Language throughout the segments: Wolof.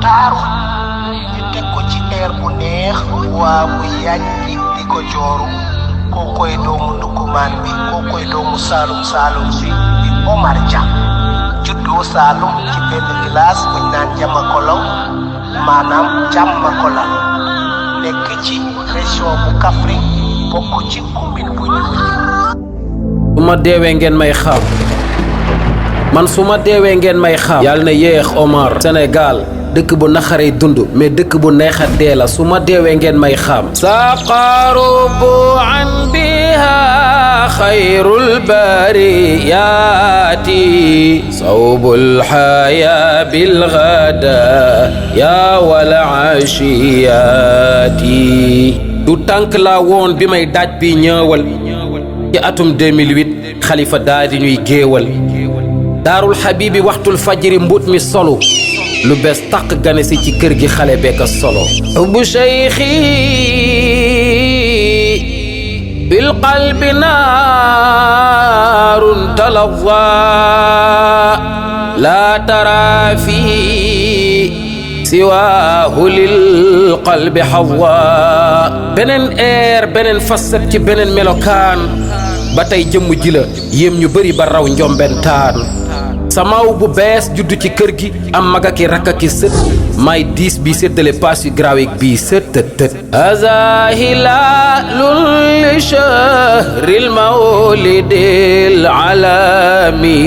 taaru ñu teg ko ci air bu neex waa bu yànji di ko jooru kookoy doomu ndukumaan bi kookoy doomu Saalum Saalum bi di Omar Dia juddoo Saalum ci benn village buñ naan Jamakolaw maanaam Jàmmakola nekk ci région bu Kaffrine bokk ci commune bu Ñuuñi. su ma deewee ngeen may xam man su ma deewee ngeen may xam yàlla na yéex Omar. Sénégal dëkk bu naxaree dund mais dëkk bu neex a dee la su ma deewee ngeen may xam. saqarubu an biha xayrul bariyaati sawbul xayaa bil gada yaa wal ashiyaati. du tànk laa woon bi may daaj bi ñëwal ci atum 2008 xalifa daal di ñuy géewal daarul xabibi waxtul fajri mbut mi solo lu bees tàq gane si ci kër gi xale bekk solo bu cheikhi bil qalbi naarun talazza la tara fi siwaahu lil qalbi hazza. beneen air beneen facette ci beneen melokaan ba tey jëmm ji la yéem ñu bëri ba raw njombentaan. samaaw bu bees juddu ci kër gi am maga ki rakka ki sët may diis bi séddale paas yu graawik bii sët tët tët. haza hilaalun li shahril mawlidil alami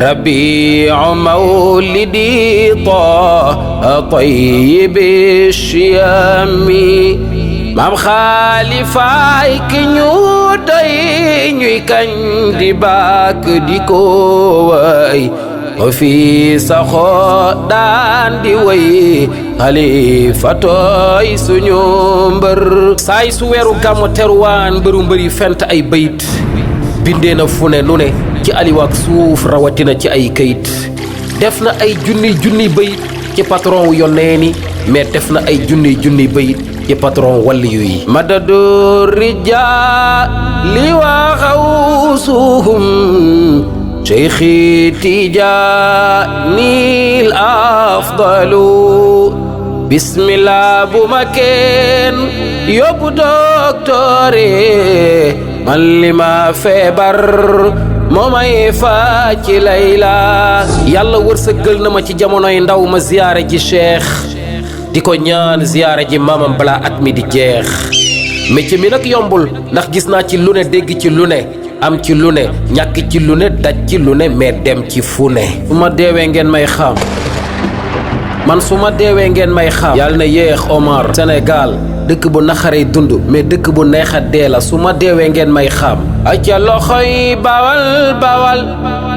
rabiu mawlidi taha tayyibi shiyami. maam xaalifaay ki ñu doy ñuy kañ di baak di ko way o fi saxoo daan di way xalifa tooy suñu mbër. saay su weeru gàmmu teruwaan mbëru mbëri fent ay bayit bindee na fu ne lu ne ci aliwaak suuf rawatina ci ay kayit. def na ay junni bayit ci patron wu yonnee ni mais def na ay junni bayit ci patron wàlli yu yi. madadu rijaali wa xawsuhum cheikhi tijaanil afdalu. bismillah bu ma kenn yóbbu doktoore man li ma feebar moo may faa ci layla. yàlla wërsëgal na ma ci jamonoy ndaw ma ziyaare ji cheikh di ko ñaan ziyaare ji maamam balaa at mi di jeex. métier mi nag yombul ndax gis naa ci lu ne dégg ci lu ne am ci lu ne ñàkk ci lu ne daj ci lu ne mais dem ci fu ne. su ma deewee ngeen may xam man su ma deewee ngeen may xam yàlla na yéex Omar. Sénégal dëkk bu naxaree dund mais dëkk bu neex a dee la su ma deewee ngeen may xam. aca loxoy bawal bawal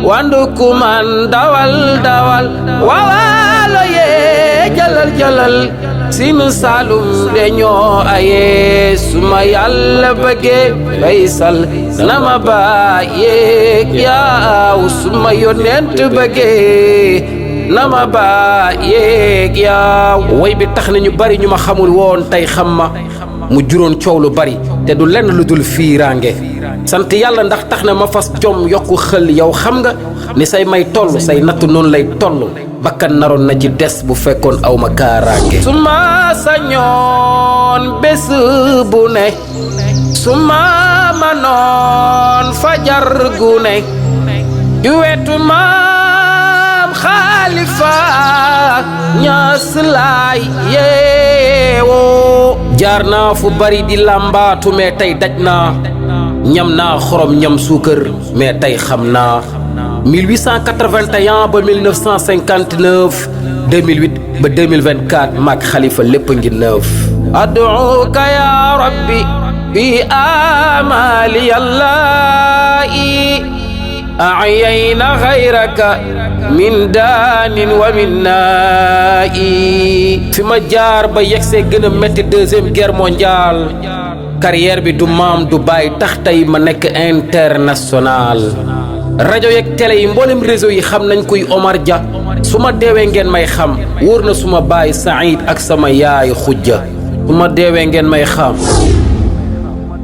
wandu kuman dawal dawal wawaalo yee jalal jalal sinu Saalum dañoo aye suma yàlla bëggee faysal na ma bàyyeeg yaaw suma yonent bëggee na ma bàyyeeg yaaw. way bi tax na ñu bari ñu ma xamul woon tey xam ma mu juróon coow lu bari te du lenn lu dul fiiraange. sant yàlla ndax tax na ma fas jom yokku xël yow xam nga ni say may toll say natt noonu lay toll bakkan naroon na ci des bu fekkoon aw ma kaaraange. su ma sañoon bés bu ne su ma manoon fajar gu ne du wetu maam xaalifa ñaas laay yeewoo. jaar naa fu bari di làmbaatu mais tey daj naa ñam naa xorom ñam suukar mais tey xam naa. 1881 ba 1959 2008 ba 2024 maag xalifa lépp ngi neuf. ad'uka ya rabbi fi amali yàllaayi ahyayna xayraka min daanin wa min naayi. fi ma jaar ba yegsee gën a métti deuxième guerre mondiale carrière bi du maam du baay tax tey ma nekk international. rajo yeeg télé yi mboolem réseau yi xam nañ kuy Omar Dia. su ma deewee ngeen may xam wóor na suma baay Saïd ak sama yaay Xujja. su ma deewee ngeen may xam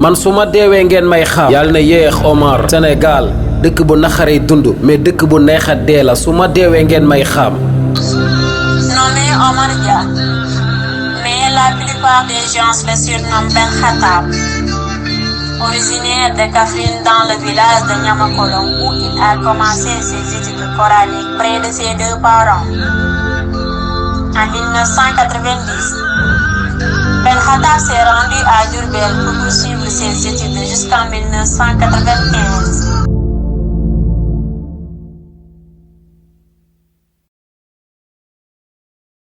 man su ma deewee ngeen may xam yàlla na yéex Omar. Sénégal dëkk bu naxaree dund mais dëkk bu neex a dee la su ma deewee ngeen may xam. Non mais Omar Dia, mais la plupart des gens le surnomment Ben Khattab. Originaire de Kaffrine dans le village de Niamakolon où il a commencé ses études coraniques près de ses deux parents. En 1990, Ben Khattab s'est rendu à Diourbel pour poursuivre ses études jusqu'en 1995.